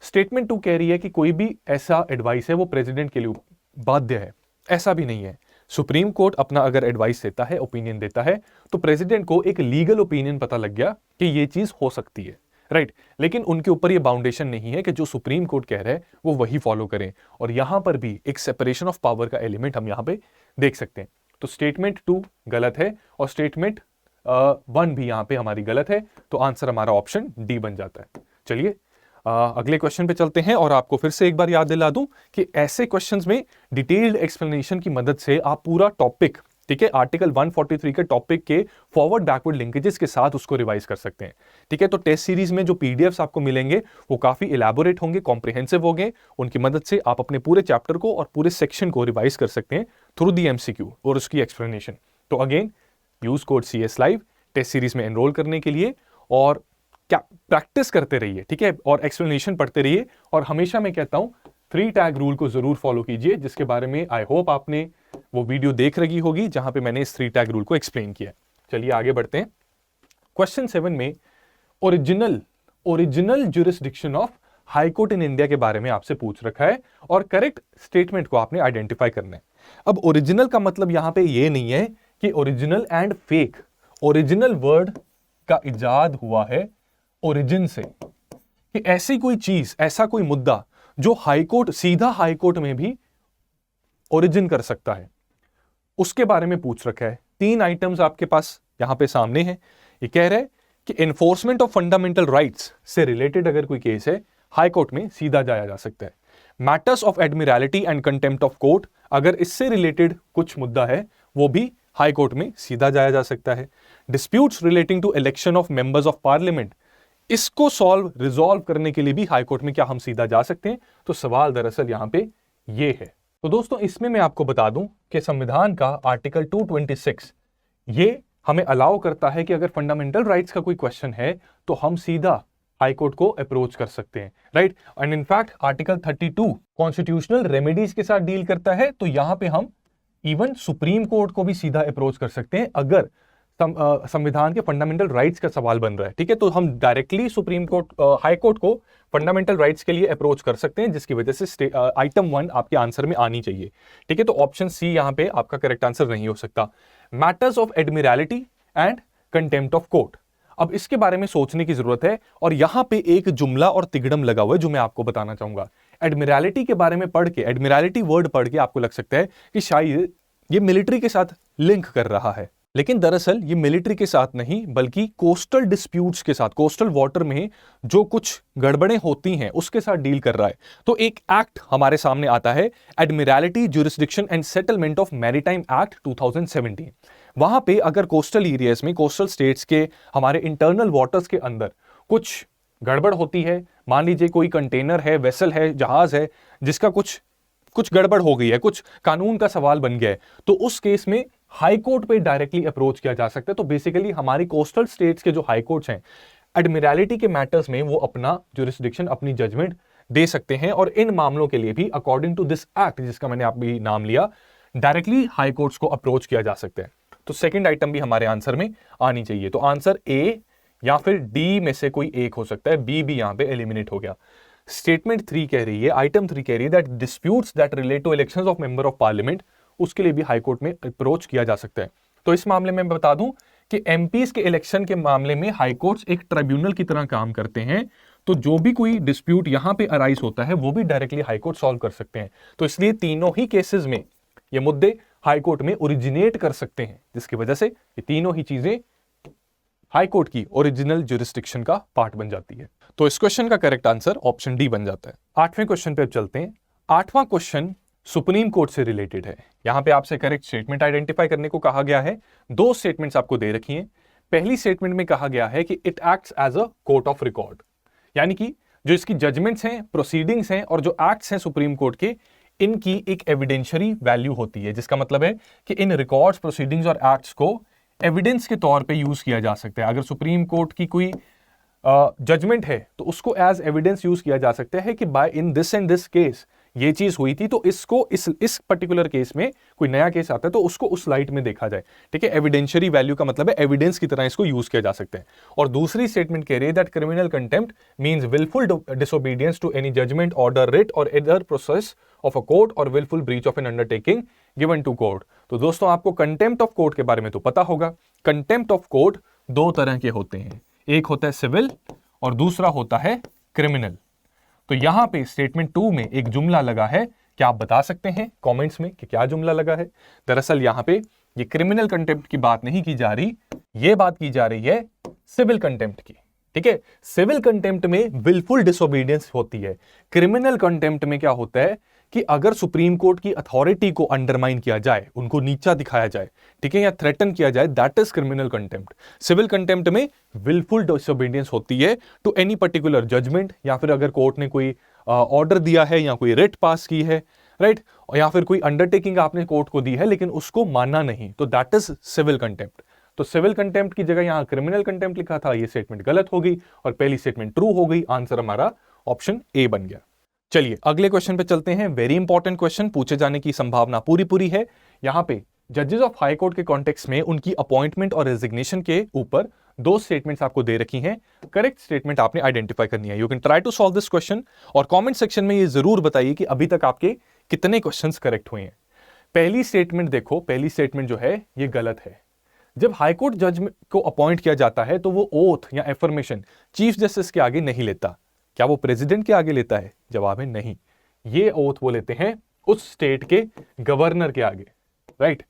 स्टेटमेंट 2 कह रही है कि कोई भी ऐसा एडवाइस है वो प्रेसिडेंट के लिए बाध्य है, ऐसा भी नहीं है। सुप्रीम कोर्ट अपना अगर एडवाइस देता है, ओपिनियन देता है, तो प्रेसिडेंट को एक लीगल ओपिनियन पता लग गया कि ये चीज हो सकती है, राइट। लेकिन उनके ऊपर ये बाउंडेशन नहीं है कि जो सुप्रीम कोर्ट कह रहा है वो वही फॉलो करें, और यहां पर भी एक सेपरेशन ऑफ पावर का एलिमेंट हम यहां पे देख सकते हैं। तो स्टेटमेंट 2 गलत है और स्टेटमेंट 1 भी यहां पे हमारी गलत है, तो आंसर हमारा ऑप्शन डी बन जाता है। चलिए अगले क्वेश्चन पे चलते हैं और आपको फिर से एक बार याद दिला दूं कि ऐसे क्वेश्चंस में डिटेल्ड एक्सप्लेनेशन की मदद से आप पूरा टॉपिक, ठीक है, आर्टिकल 143 के टॉपिक के फॉरवर्ड बैकवर्ड लिंकेजेस के साथ उसको रिवाइज कर सकते हैं, ठीक है। तो टेस्ट सीरीज में जो पीडीएफ्स आपको मिलेंगे वो काफी इलैबोरेट होंगे, कॉम्प्रिहेंसिव होंगे, उनकी मदद से आप अपने पूरे चैप्टर को और पूरे सेक्शन को रिवाइज कर सकते हैं थ्रू दी एमसीक्यू और उसकी एक्सप्लेनेशन। तो again use code CS Live test series में एनरोल करने के लिए, और क्या प्रैक्टिस करते रहिए, ठीक है, और एक्सप्लेनेशन पढ़ते रहिए, और हमेशा मैं कहता हूं 3 टैग रूल को जरूर फॉलो कीजिए, जिसके बारे में आई होप आपने वो वीडियो देख रही होगी जहां पे मैंने इस 3 टैग रूल को एक्सप्लेन किया। चलिए आगे बढ़ते हैं। क्वेश्चन 7 में original jurisdiction of high court in India के बारे में आपसे पूछ रखा है और करेक्ट स्टेटमेंट को आपने आइडेंटिफाई करना है। अब ओरिजिनल का मतलब यहां पे ये नहीं है कि original and fake, original word का इजाद हुआ है ओरिजिन से, कि ऐसी कोई चीज, ऐसा कोई मुद्दा जो हाईकोर्ट, सीधा हाईकोर्ट में भी ओरिजिन कर सकता है, उसके बारे में पूछ रखा है। 3 आइटम्स आपके पास यहां पे सामने हैं। ये कह रहा है कि एनफोर्समेंट ऑफ फंडामेंटल राइट्स से रिलेटेड अगर कोई केस है, हाई कोर्ट में सीधा जाया जा सकता है। Matters of admiralty and contempt of court, अगर इससे रिलेटेड कुछ मुद्दा है वो भी हाई कोर्ट में सीधा जाया जा सकता है। Disputes relating to election of members of parliament, इसको रिजॉल्व करने के लिए भी हाई कोर्ट में क्या हम सीधा जा सकते हैं? तो सवाल दरअसल यहां पे ये है। तो दोस्तों इसमें मैं आपको बता दूं कि संविधान का आर्टिकल 226 ये हमें अलाउ करता है कि अगर फंडामेंटल राइट्स का कोई क्वेश्चन है तो हम सीधा हाई कोर्ट को अप्रोच कर सकते हैं, right. And in fact article 32 constitutional remedies के साथ डील करता है, तो यहां पे हम इवन सुप्रीम कोर्ट को भी सीधा अप्रोच कर सकते हैं अगर संविधान के फंडामेंटल राइट्स का सवाल बन रहा है, ठीक है। तो हम directly supreme court, high court को फंडामेंटल राइट्स के लिए अप्रोच कर सकते हैं, जिसकी वजह से आइटम 1 आपके आंसर में आनी चाहिए, ठीक है। तो ऑप्शन सी यहां पे आपका करेक्ट आंसर नहीं हो सकता। Matters of admiralty and contempt of court, अब इसके बारे में सोचने की जरूरत है, और यहां पे एक जुमला और तिगड़म लगा हुआ है जो मैं आपको बताना चाहूंगा। एडमिरैलिटी के बारे में पढ़ के, एडमिरैलिटी वर्ड पढ़ के आपको लग सकता है कि शायद ये मिलिट्री के साथ लिंक कर रहा है, लेकिन दरअसल ये मिलिट्री के साथ नहीं बल्कि कोस्टल डिस्प्यूट्स के साथ, कोस्टल वाटर में जो कुछ गड़बड़ें होती हैं उसके साथ डील कर रहा है। तो एक एक्ट हमारे सामने आता है, admiralty jurisdiction and settlement of maritime act 2017। वहां पे अगर कोस्टल एरियाज में, कोस्टल स्टेट्स के हमारे इंटरनल वाटर्स के अंदर कुछ गड़बड़ होती है, मान लीजिए कोई कंटेनर है, वेसल है, जहाज है, जिसका कुछ गड़बड़ हो गई है, कुछ कानून का सवाल बन गया है, तो उस केस में हाई कोर्ट पे डायरेक्टली अप्रोच किया जा सकता है। तो बेसिकली हमारी कोस्टल स्टेट्स के जो हाई कोर्ट्स हैं, एडमिरैलिटी के मैटर्स में वो अपना ज्यूरिसडिक्शन, अपनी जजमेंट दे सकते हैं, और इन मामलों के लिए भी अकॉर्डिंग टू दिस एक्ट जिसका मैंने अभी नाम लिया, डायरेक्टली हाई कोर्ट्स को अप्रोच किया जा सकता है। तो सेकंड आइटम भी हमारे आंसर में आनी चाहिए। तो आंसर ए या फिर डी में से कोई एक हो सकता है, बी भी यहां पे एलिमिनेट हो गया। स्टेटमेंट 3 कह रही है, आइटम 3 कह रही है that disputes that relate to elections of member of parliament, उसके लिए भी हाई कोर्ट में अप्रोच किया जा सकता है। तो इस मामले में मैं बता दूं कि एमपीज के इलेक्शन के मामले में हाई कोर्ट्स एक ट्रिब्यूनल की तरह काम करते हैं, तो जो भी कोई डिस्प्यूट यहां पे अराइज होता है वो भी डायरेक्टली हाई कोर्ट सॉल्व कर सकते हैं। तो इसलिए तीनों ही केसेस में ये मुद्दे हाई कोर्ट में ओरिजिनेट कर सकते हैं, जिसकी वजह से ये तीनों ही चीजें हाई कोर्ट की ओरिजिनल ज्यूरिसडिक्शन का पार्ट बन जाती है। तो इस क्वेश्चन का करेक्ट आंसर ऑप्शन डी बन जाता है। 8वें क्वेश्चन पे अब चलते हैं। 8वां क्वेश्चन सुप्रीम कोर्ट से रिलेटेड है। यहां पे आपसे करेक्ट स्टेटमेंट आइडेंटिफाई करने को कहा गया है। 2 स्टेटमेंट्स आपको दे रखी हैं। पहली स्टेटमेंट में कहा गया है कि it acts as a court of record, यानी कि जो इसकी जजमेंट्स हैं, प्रोसीडिंग्स हैं और जो एक्ट्स हैं सुप्रीम कोर्ट के, इनकी एक एविडेंशियरी वैल्यू होती है, जिसका मतलब है कि इन रिकॉर्ड्स, प्रोसीडिंग्स और एक्ट्स को एविडेंस के तौर पे यूज किया जा सकता है। अगर सुप्रीम कोर्ट की कोई जजमेंट है तो उसको एज एविडेंस यूज किया जा सकता है कि by in this and this case ये चीज हुई थी, तो इसको इस पर्टिकुलर केस में कोई नया केस आता है तो उसको उस लाइट में देखा जाए, ठीक है। एविडेंशियरी वैल्यू का मतलब है एविडेंस की तरह इसको यूज किया जा सकता है। और दूसरी स्टेटमेंट कह रही है that criminal contempt means wilful disobedience to any judgment, order, writ और other process of a court और wilful breach of an undertaking given to court. तो दोस्तों आपको कंटेम्प्ट ऑफ कोर्ट के बारे में तो पता होगा। कंटेम्प्ट ऑफ कोर्ट 2 तरह के होते हैं, एक होता है सिविल और दूसरा होता है क्रिमिनल। तो यहां पे स्टेटमेंट 2 में एक जुमला लगा है, क्या आप बता सकते हैं कमेंट्स में कि क्या जुमला लगा है? दरअसल यहां पे ये क्रिमिनल कंटेम्प्ट की बात नहीं की जा रही, ये बात की जा रही है सिविल कंटेम्प्ट की, ठीक है। सिविल कंटेम्प्ट में विलफुल डिसोबीडियंस होती है। क्रिमिनल कंटेम्प्ट में क्या होता है कि अगर सुप्रीम कोर्ट की अथॉरिटी को अंडरमाइन किया जाए, उनको नीचा दिखाया जाए, ठीक है, या थ्रेटन किया जाए, that is criminal contempt. Civil contempt में विलफुल डिसोबीडियंस होती है टू एनी पर्टिकुलर जजमेंट, या फिर अगर कोर्ट ने कोई ऑर्डर दिया है या कोई रिट पास की है, राइट, या फिर कोई अंडरटेकिंग आपने कोर्ट को दी है लेकिन उसको मानना नहीं, तो दैट इज सिविल कंटेम्प्ट। तो सिविल कंटेम्प्ट की जगह यहां क्रिमिनल कंटेम्प्ट लिखा था, ये स्टेटमेंट गलत हो गई और पहली स्टेटमेंट ट्रू हो गई। आंसर हमारा ऑप्शन ए बन गया। चलिए अगले क्वेश्चन पे चलते हैं। वेरी इंपॉर्टेंट क्वेश्चन, पूछे जाने की संभावना पूरी है। यहां पे जजेस ऑफ हाई कोर्ट के कॉन्टेक्स्ट में उनकी अपॉइंटमेंट और रेजिग्नेशन के ऊपर 2 स्टेटमेंट्स आपको दे रखी हैं। करेक्ट स्टेटमेंट आपने आइडेंटिफाई करनी है। You can try to solve this question और कमेंट सेक्शन में ये जरूर बताइए कि अभी तक आपके कितने क्वेश्चंस करेक्ट हुए हैं। पहली स्टेटमेंट देखो, पहली स्टेटमेंट जो है ये गलत है। जब हाईकोर्ट जज को अपॉइंट किया जाता है तो वो ओथ या एफर्मेशन चीफ जस्टिस के आगे नहीं लेता। क्या वो प्रेसिडेंट के आगे लेता है? जवाब है नहीं। ये ओथ वो लेते हैं उस स्टेट के गवर्नर के आगे, राइट।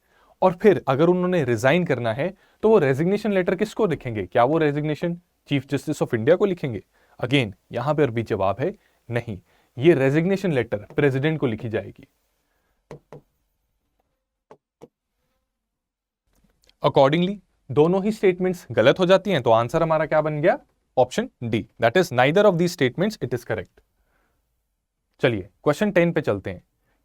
और फिर अगर उन्होंने रिजाइन करना है तो वो रेजिग्नेशन लेटर किसको लिखेंगे? क्या वो resignation chief justice of India को लिखेंगे? अगेन यहां पर भी जवाब है नहीं, ये रेजिग्नेशन लेटर प्रेसिडेंट को लिखी जाएगी। अकॉर्डिंगली दोनों ही स्टेटमेंट्स गलत हो जाती हैं, तो आंसर हमारा क्या बन गया? Option D, that is neither of these statements it is correct. चलिए क्वेश्चन 10 पे चलते हैं।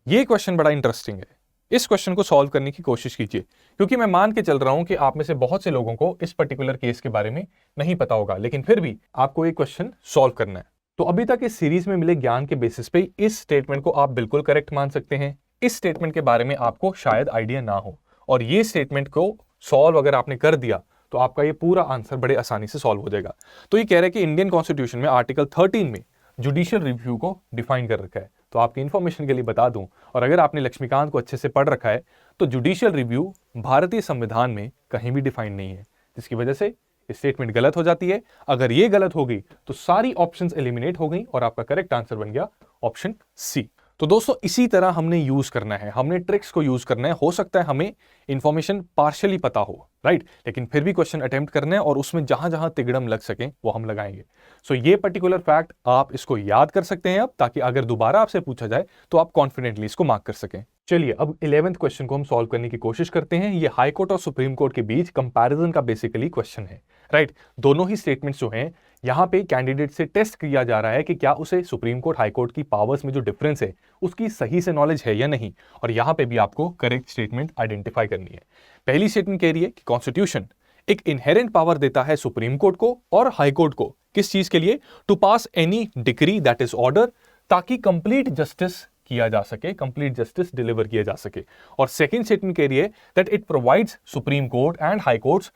ये क्वेश्चन बड़ा इंटरेस्टिंग है, इस क्वेश्चन को सॉल्व करने की कोशिश कीजिए, क्योंकि मैं मान के चल रहा हूं कि आप में से बहुत से लोगों को इस पर्टिकुलर केस के बारे में नहीं पता होगा, लेकिन फिर भी आपको ये क्वेश्चन सॉल्व करना है। तो अभी तक इस सीरीज में मिले ज्ञान के बेसिस पे इस स्टेटमेंट को आप बिल्कुल करेक्ट मान सकते हैं। इस स्टेटमेंट के बारे में आपको शायद आइडिया ना हो, और ये स्टेटमेंट को सॉल्व अगर आपने कर दिया तो आपका ये पूरा आंसर बड़े आसानी से सॉल्व हो जाएगा। तो ये कह रहे हैं कि इंडियन कॉन्स्टिट्यूशन में आर्टिकल 13 में जुडिशियल रिव्यू को डिफाइन कर रखा है। तो आपकी इंफॉर्मेशन के लिए बता दूं, और अगर आपने लक्ष्मीकांत को अच्छे से पढ़ रखा है, तो जुडिशियल रिव्यू भारतीय संविधान में कहीं भी डिफाइन नहीं है, जिसकी वजह से स्टेटमेंट गलत हो जाती है। अगर ये गलत हो गई तो सारी ऑप्शंस एलिमिनेट हो गई और आपका करेक्ट आंसर बन गया ऑप्शन सी। तो दोस्तों इसी तरह हमने यूज करना है, हमने ट्रिक्स को यूज करना है। हो सकता है हमें इंफॉर्मेशन पार्शियली पता हो, राइट, लेकिन फिर भी क्वेश्चन अटेम्प्ट करना है और उसमें जहां जहां तिगड़म लग सके वो हम लगाएंगे। सो ये पर्टिकुलर फैक्ट आप इसको याद कर सकते हैं अब, ताकि अगर दोबारा आपसे पूछा जाए तो आप कॉन्फिडेंटली इसको मार्क कर सकें। चलिए अब 11th क्वेश्चन को हम सॉल्व करने की कोशिश करते हैं। ये हाई कोर्ट और सुप्रीम कोर्ट के बीच कंपैरिजन का बेसिकली क्वेश्चन है, राइट। दोनों ही स्टेटमेंट्स जो हैं यहां पे कैंडिडेट से टेस्ट किया जा रहा है कि क्या उसे सुप्रीम कोर्ट हाई कोर्ट की पावर्स में जो डिफरेंस है उसकी सही से नॉलेज है या नहीं, और यहां पे भी आपको करेक्ट स्टेटमेंट आइडेंटिफाई करनी है। पहली स्टेटमेंट कह रही है कि कॉन्स्टिट्यूशन एक इनहेरेंट पावर देता है सुप्रीम कोर्ट को और हाई कोर्ट को, किस चीज के लिए? To pass any decree that is order, ताकि कंप्लीट जस्टिस किया जा सके, कंप्लीट जस्टिस डिलीवर किया जा सके। और सेकंड स्टेटमेंट कह रही है that it provides supreme court and high courts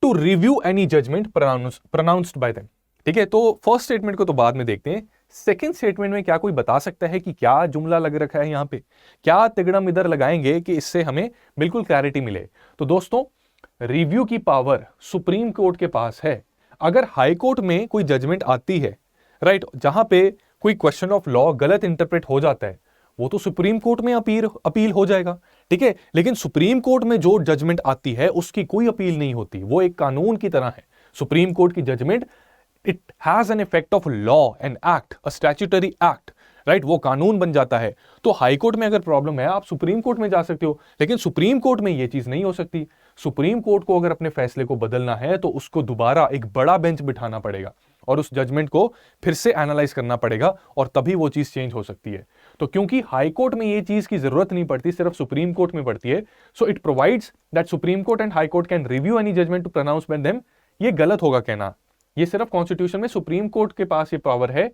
to review any judgment pronounced by them. ठीक है, तो फर्स्ट स्टेटमेंट को तो बाद में देखते हैं। सेकंड स्टेटमेंट में क्या कोई बता सकता है कि क्या जुमला लग रखा है यहां पे? क्या तिगड़म इधर लगाएंगे कि इससे हमें बिल्कुल क्लैरिटी मिले? तो दोस्तों रिव्यू की पावर सुप्रीम कोर्ट के पास है। अगर हाई कोर्ट में कोई जजमेंट आती है, राइट, जहां पे कोई क्वेश्चन ऑफ लॉ गलत इंटरप्रेट हो जाता है, वो तो सुप्रीम कोर्ट में अपील हो जाएगा, ठीक है। लेकिन सुप्रीम कोर्ट में जो जजमेंट आती है उसकी कोई अपील नहीं होती, वो एक कानून की तरह है। सुप्रीम कोर्ट की judgment it has an effect of law and act, a statutory act, right, वो कानून बन जाता है। तो हाई कोर्ट में अगर प्रॉब्लम है आप सुप्रीम कोर्ट में जा सकते हो, लेकिन सुप्रीम कोर्ट में ये चीज नहीं हो सकती। सुप्रीम कोर्ट को अगर अपने फैसले को बदलना है तो उसको दोबारा एक बड़ा बेंच बिठाना पड़ेगा और उस जजमेंट को फिर से एनालाइज करना पड़ेगा, और तभी वो चीज चेंज हो सकती है। तो क्योंकि हाई कोर्ट में ये चीज की जरूरत नहीं पड़ती, सिर्फ सुप्रीम कोर्ट में पड़ती है, so it provides that supreme court and high court can review any judgment to pronounce by them. ये गलत होगा कहना, ये सिर्फ कॉन्स्टिट्यूशन में सुप्रीम कोर्ट के पास ये पावर है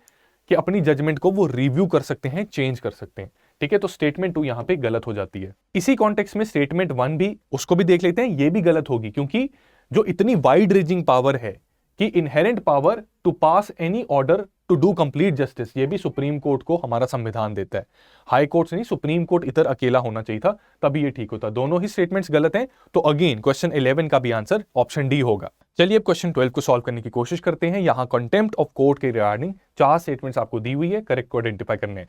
कि अपनी जजमेंट को वो रिव्यू कर सकते हैं, चेंज कर सकते हैं, ठीक है। तो स्टेटमेंट 2 यहां पे गलत हो जाती है। इसी कॉन्टेक्स्ट में स्टेटमेंट 1 भी, उसको भी देख लेते हैं, ये भी गलत होगी, क्योंकि जो इतनी वाइड रेंजिंग पावर है कि inherent power to pass any order to do complete justice, ये भी सुप्रीम कोर्ट को हमारा संविधान देता है। हाई कोर्ट से नहीं, सुप्रीम कोर्ट इधर अकेला होना चाहिए था, तभी ये ठीक होता। दोनों ही स्टेटमेंट्स गलत हैं, तो अगेन क्वेश्चन 11 का भी आंसर ऑप्शन डी होगा। चलिए अब क्वेश्चन 12 को सॉल्व करने की कोशिश करते हैं। यहां कंटेम्प्ट ऑफ कोर्ट के रिगार्डिंग 4 स्टेटमेंट्स आपको दी हुई है, करेक्ट को आइडेंटिफाई करने हैं।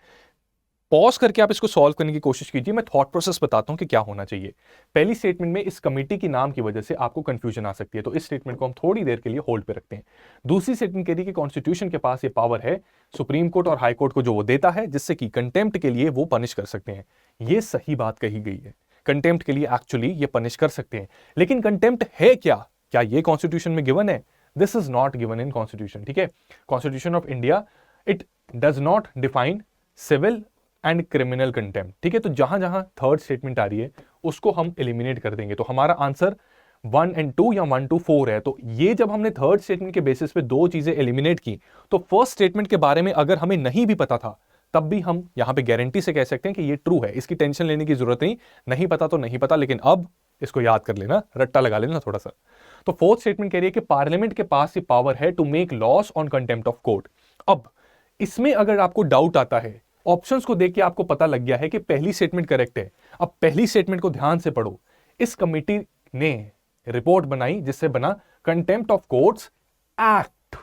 पॉज करके आप इसको सॉल्व करने की कोशिश कीजिए, मैं थॉट प्रोसेस बताता हूं कि क्या होना चाहिए। पहली स्टेटमेंट में इस कमेटी की नाम की वजह से आपको कंफ्यूजन आ सकती है, तो इस स्टेटमेंट को हम थोड़ी देर के लिए होल्ड पे रखते हैं। दूसरी स्टेटमेंट कह रही है कि कॉन्स्टिट्यूशन के पास ये पावर है सुप्रीम कोर्ट और हाई कोर्ट को जो वो देता है, जिससे कि कंटेम्प्ट के लिए वो पनिश कर सकते हैं। ये सही बात कही गई है, कंटेम्प्ट के लिए एक्चुअली ये पनिश कर सकते हैं, लेकिन कंटेम्प्ट है क्या ये कॉन्स्टिट्यूशन में गिवन है? This is not given in constitution, ठीक है। Constitution of India it does not define civil and criminal contempt, ठीक है। तो जहां जहां थर्ड स्टेटमेंट आ रही है उसको हम एलिमिनेट कर देंगे। तो हमारा आंसर 1 और 2 या 1 to 4 है। तो ये जब हमने थर्ड स्टेटमेंट के बेसिस पे 2 चीजें एलिमिनेट की, तो फर्स्ट स्टेटमेंट के बारे में अगर हमें नहीं भी पता था, तब भी हम यहां पे गारंटी से कह सकते हैं कि ये ट्रू है, इसकी टेंशन लेने की जरूरत नहीं पता तो नहीं पता, लेकिन अब इसको याद कर लेना, रट्टा लगा लेना थोड़ा सा। तो फोर्थ स्टेटमेंट कह रही है कि पार्लियामेंट के पास ये पावर है to make laws on contempt of court. अब इसमें अगर आपको डाउट आता है, ऑप्शंस को देख के आपको पता लग गया है कि पहली स्टेटमेंट करेक्ट है। अब पहली स्टेटमेंट को ध्यान से पढ़ो। इस कमेटी ने रिपोर्ट बनाई जिससे बना कंटेम्प्ट ऑफ कोर्ट्स एक्ट,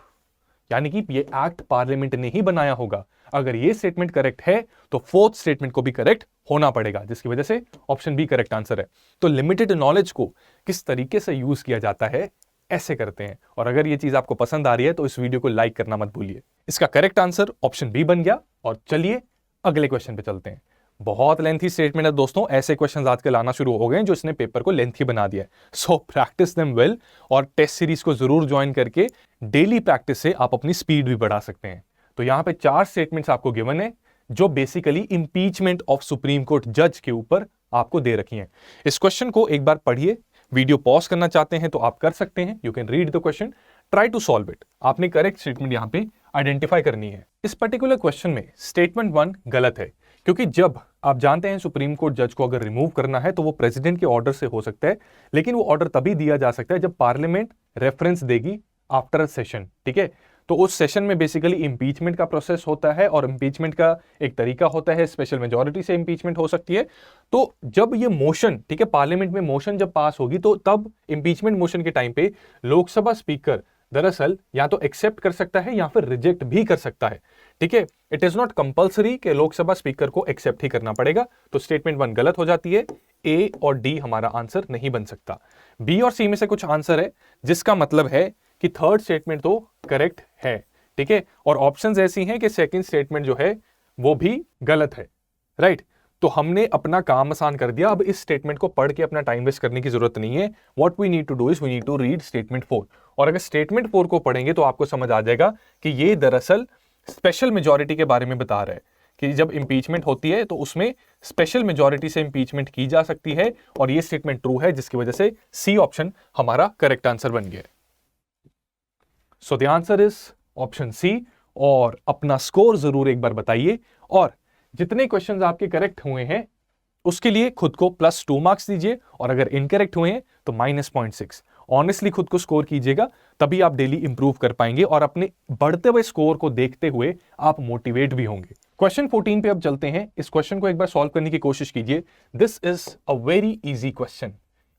यानी कि ये एक्ट पार्लियामेंट ने ही बनाया होगा। अगर ये स्टेटमेंट करेक्ट है तो फोर्थ स्टेटमेंट को भी करेक्ट होना पड़ेगा, जिसकी वजह से ऑप्शन बी करेक्ट आंसर है। तो लिमिटेड नॉलेज को किस तरीके से यूज किया जाता है, ऐसे करते हैं। और अगर ये चीज आपको पसंद आ रही है तो इस वीडियो को लाइक करना मत भूलिए। इसका करेक्ट आंसर ऑप्शन बी बन गया। और चलिए अगले क्वेश्चन पे चलते हैं। बहुत लेंथी स्टेटमेंट है दोस्तों, ऐसे क्वेश्चंस आजकल आना शुरू हो गए हैं जो इसने पेपर को लेंथी बना दिया है। सो प्रैक्टिस देम वेल, और टेस्ट सीरीज को जरूर ज्वाइन करके डेली प्रैक्टिस से आप अपनी स्पीड भी बढ़ा सकते हैं। तो यहां पे 4 स्टेटमेंट्स आपको गिवन है जो basically impeachment of supreme court जज के ऊपर आपको दे रखी हैं। इस क्वेश्चन को एक बार पढ़िए, वीडियो पॉज करना चाहते हैं तो आप कर सकते हैं। You can read the question, try to solve it. आपने करेक्ट स्टेटमेंट यहां पे आइडेंटिफाई करनी है। इस पर्टिकुलर क्वेश्चन में स्टेटमेंट 1 गलत है, क्योंकि जब आप जानते हैं सुप्रीम कोर्ट जज को अगर रिमूव करना है तो वो प्रेसिडेंट के ऑर्डर से हो सकता है, लेकिन वो ऑर्डर तभी दिया जा सकता है जब पार्लियामेंट रेफरेंस देगी आफ्टर सेशन। ठीक है, तो उस सेशन में बेसिकली इंपीचमेंट का प्रोसेस होता है, और इंपीचमेंट का एक तरीका होता है, स्पेशल मेजॉरिटी से इंपीचमेंट हो सकती है। तो जब ये मोशन, ठीक है, पार्लियामेंट में मोशन जब पास होगी तो तब इंपीचमेंट मोशन के टाइम पे लोकसभा स्पीकर दरअसल या तो एक्सेप्ट कर सकता है या फिर रिजेक्ट भी कर सकता है। ठीक है, इट इज नॉट कंपल्सरी कि लोकसभा स्पीकर को एक्सेप्ट ही करना पड़ेगा। तो स्टेटमेंट 1 गलत हो जाती है। ए और डी हमारा आंसर नहीं बन सकता। बी और सी में से कुछ आंसर है, जिसका मतलब है कि थर्ड स्टेटमेंट तो करेक्ट है। ठीक है, और ऑप्शंस ऐसी हैं कि सेकंड स्टेटमेंट जो है वो भी गलत है। राइट, तो हमने अपना काम आसान कर दिया। अब इस स्टेटमेंट को पढ़ के अपना टाइम वेस्ट करने की जरूरत नहीं है। What we need to do is we need to read statement 4। और अगर स्टेटमेंट 4 को पढ़ेंगे तो आपको समझ आ जाएगा कि ये दरअसल स्पेशल मेजॉरिटी के बारे में बता रहा है कि जब इंपीचमेंट होती है तो उसमें स्पेशल मेजॉरिटी से इंपीचमेंट की जा सकती है। और ये स्टेटमेंट ट्रू है, जिसकी वजह से सी ऑप्शन हमारा करेक्ट आंसर बन गया। So the answer is option C. और अपना स्कोर जरूर एक बार बताइए, और जितने क्वेश्चंस आपके करेक्ट हुए हैं उसके लिए खुद को +2 मार्क्स दीजिए, और अगर इनकरेक्ट हुए हैं तो -0.6। ऑनेस्टली खुद को स्कोर कीजिएगा, तभी आप डेली इंप्रूव कर पाएंगे, और अपने बढ़ते हुए स्कोर को देखते हुए आप मोटिवेट भी होंगे। क्वेश्चन 14 पे अब चलते हैं। इस क्वेश्चन को एक बार सॉल्व करने की कोशिश कीजिए। This is a very easy question.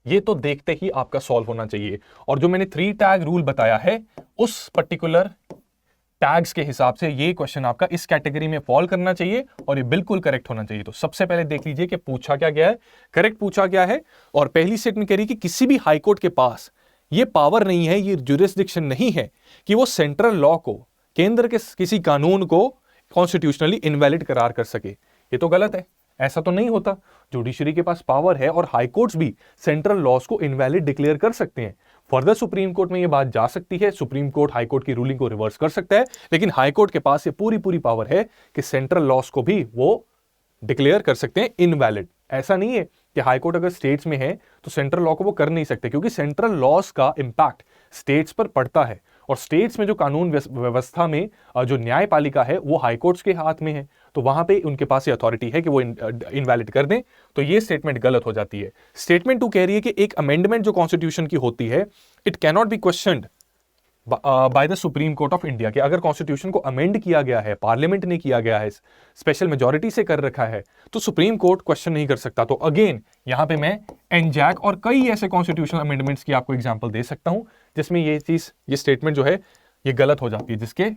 ये तो देखते ही आपका सॉल्व होना चाहिए। और जो मैंने 3 टैग रूल बताया है, उस पर्टिकुलर टैग्स के हिसाब से ये क्वेश्चन आपका इस कैटेगरी में फॉल करना चाहिए, और ये बिल्कुल करेक्ट होना चाहिए। तो सबसे पहले देख लीजिए कि पूछा क्या गया है, करेक्ट पूछा गया है। और पहली स्टेटमेंट कह रही कि किसी भी हाईकोर्ट के पास ये पावर नहीं है, ये ज्यूरिसडिक्शन नहीं है कि वो सेंट्रल लॉ को, केंद्र के किसी कानून को कॉन्स्टिट्यूशनली इनवैलिड करार कर सके। ये तो गलत है, ऐसा तो नहीं होता। जुडिशरी के पास पावर है, और हाईकोर्ट्स भी सेंट्रल लॉज को इनवैलिड डिक्लेयर कर सकते हैं। फर्दर सुप्रीम कोर्ट में ये बात जा सकती है, सुप्रीम कोर्ट हाईकोर्ट की रूलिंग को रिवर्स कर सकता है, लेकिन हाईकोर्ट के पास ये पूरी पावर है कि सेंट्रल लॉज को भी वो डिक्लेयर कर सकते हैं इनवैलिड। ऐसा नहीं है कि हाईकोर्ट अगर स्टेट्स में है तो सेंट्रल लॉ को वो कर नहीं सकते, क्योंकि सेंट्रल लॉज का इंपैक्ट स्टेट्स पर पड़ता है, और स्टेट्स में जो कानून व्यवस्था में जो न्यायपालिका है वो हाईकोर्ट्स के हाथ में है। तो वहां पे उनके पास ये अथॉरिटी है कि वो इनवैलिड कर दें। तो ये स्टेटमेंट गलत हो जाती है। स्टेटमेंट 2 कह रही है कि एक अमेंडमेंट जो कॉन्स्टिट्यूशन की होती है, it can not be questioned by the supreme court of India. कि अगर कॉन्स्टिट्यूशन को अमेंड किया गया है, पार्लियामेंट ने किया गया है, स्पेशल मेजॉरिटी से कर रखा है, तो सुप्रीम कोर्ट क्वेश्चन नहीं कर सकता। तो अगेन यहां पे मैं एनजैक और कई ऐसे कॉन्स्टिट्यूशनल अमेंडमेंट्स की आपको एग्जांपल दे सकता हूं जिसमें ये चीज, ये स्टेटमेंट जो है ये गलत हो जाती है, जिसके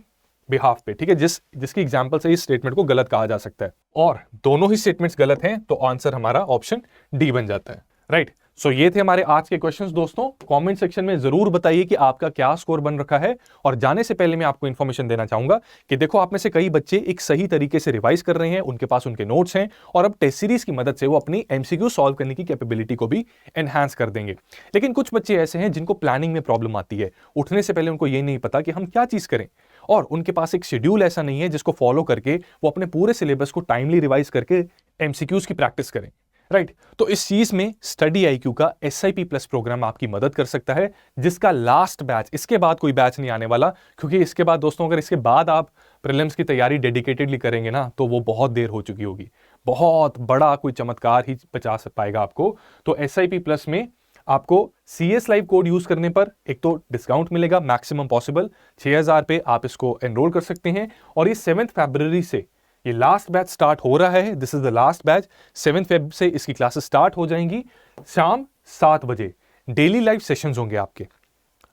बिहाफ पे, ठीक है, जिसकी एग्जांपल से इस स्टेटमेंट को गलत कहा जा सकता है। और दोनों ही स्टेटमेंट्स गलत हैं, तो आंसर हमारा ऑप्शन डी बन जाता है। राइट, सो ये थे हमारे आज के क्वेश्चंस दोस्तों। कमेंट सेक्शन में जरूर बताइए कि आपका क्या स्कोर बन रखा है। और जाने से पहले मैं आपको इन्फॉर्मेशन देना चाहूंगा कि देखो, आप में से कई बच्चे एक सही तरीके से रिवाइज कर रहे हैं, उनके पास उनके नोट्स हैं, और अब टेस्ट सीरीज की मदद से वो अपनी एमसीक्यू सॉल्व करने की कैपेबिलिटी को भी एनहांस कर देंगे। लेकिन कुछ बच्चे ऐसे हैं जिनको प्लानिंग में प्रॉब्लम आती है, उठने से पहले उनको ये नहीं पता कि हम क्या चीज करें, और उनके पास एक शेड्यूल ऐसा नहीं है जिसको फॉलो करके वो अपने पूरे सिलेबस को टाइमली रिवाइज करके एमसीक्यूज की प्रैक्टिस करें। राइट, तो इस चीज में स्टडी आईक्यू का SIP प्लस प्रोग्राम आपकी मदद कर सकता है, जिसका लास्ट बैच, इसके बाद कोई बैच नहीं आने वाला, क्योंकि इसके बाद दोस्तों अगर इसके बाद आप प्रीलिम्स की तैयारी डेडिकेटेडली करेंगे ना, तो वो बहुत देर हो चुकी होगी, बहुत बड़ा कोई चमत्कार ही बचा पाएगा आपको। तो SIP प्लस में आपको CS लाइव कोड यूज करने पर एक तो डिस्काउंट मिलेगा मैक्सिमम पॉसिबल, 6000 पे आप इसको एनरोल कर सकते हैं। और ये 7 फरवरी से ये लास्ट बैच स्टार्ट हो रहा है, this is the last batch. 7 Feb से इसकी क्लासेस स्टार्ट हो जाएंगी। शाम 7 बजे डेली लाइव सेशंस होंगे आपके,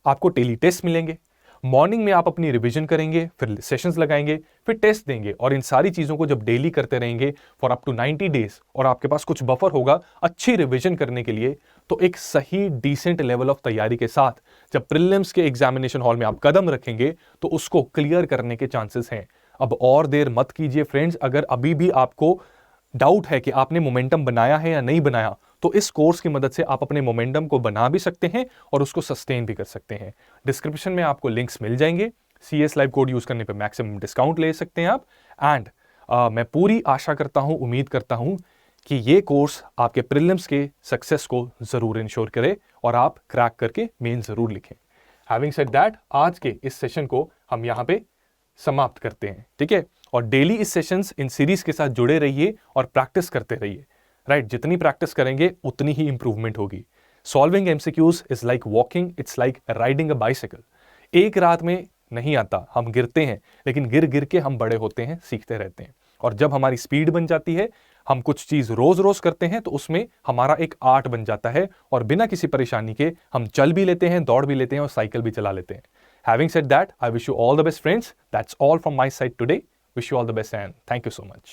आपको डेली टेस्ट मिलेंगे, मॉर्निंग में आप अपनी रिवीजन करेंगे, फिर सेशंस लगाएंगे, फिर टेस्ट देंगे, और इन सारी चीज़ों को जब डेली करते रहेंगे फॉर अप टू 90 डेज, और आपके पास कुछ बफर होगा अच्छी रिवीजन करने के लिए, तो एक सही डिसेंट लेवल ऑफ तैयारी के साथ जब प्रीलिम्स के एग्जामिनेशन हॉल में आप कदम रखेंगे तो उसको क्लियर करने के चांसेस हैं। अब और देर मत कीजिए फ्रेंड्स। अगर अभी भी आपको डाउट है कि आपने मोमेंटम बनाया है या नहीं बनाया, तो इस कोर्स की मदद से आप अपने मोमेंटम को बना भी सकते हैं और उसको सस्टेन भी कर सकते हैं। डिस्क्रिप्शन में आपको लिंक्स मिल जाएंगे। CS लाइव कोड यूज करने पे मैक्सिमम डिस्काउंट ले सकते हैं आप। एंड मैं पूरी आशा करता हूं, उम्मीद करता हूं कि ये कोर्स आपके प्रीलिम्स के सक्सेस को जरूर इंश्योर करे और आप क्रैक करके मेन जरूर लिखें। हैविंग सेड दैट, आज के इस सेशन को हम यहाँ पे समाप्त करते हैं, ठीक है। और डेली इस सेशंस इन सीरीज के साथ जुड़े रहिए और प्रैक्टिस करते रहिए, राइट। जितनी प्रैक्टिस करेंगे उतनी ही इंप्रूवमेंट होगी। Solving MCQs is like walking, it's like riding a bicycle. एक रात में नहीं आता, हम गिरते हैं, लेकिन गिर गिर के हम बड़े होते हैं, सीखते रहते हैं। और जब हमारी स्पीड बन जाती है, हम कुछ चीज रोज रोज करते हैं, तो उसमें हमारा एक आर्ट बन जाता है और बिना किसी परेशानी के हम चल भी लेते हैं, दौड़ भी लेते हैं और साइकिल भी चला लेते हैं। Having said that, I wish you all the best, friends. That's all from my side today. Wish you all the best and thank you so much.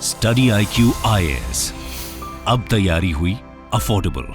Study IQ IAS, अब तैयारी हुई अफोर्डेबल।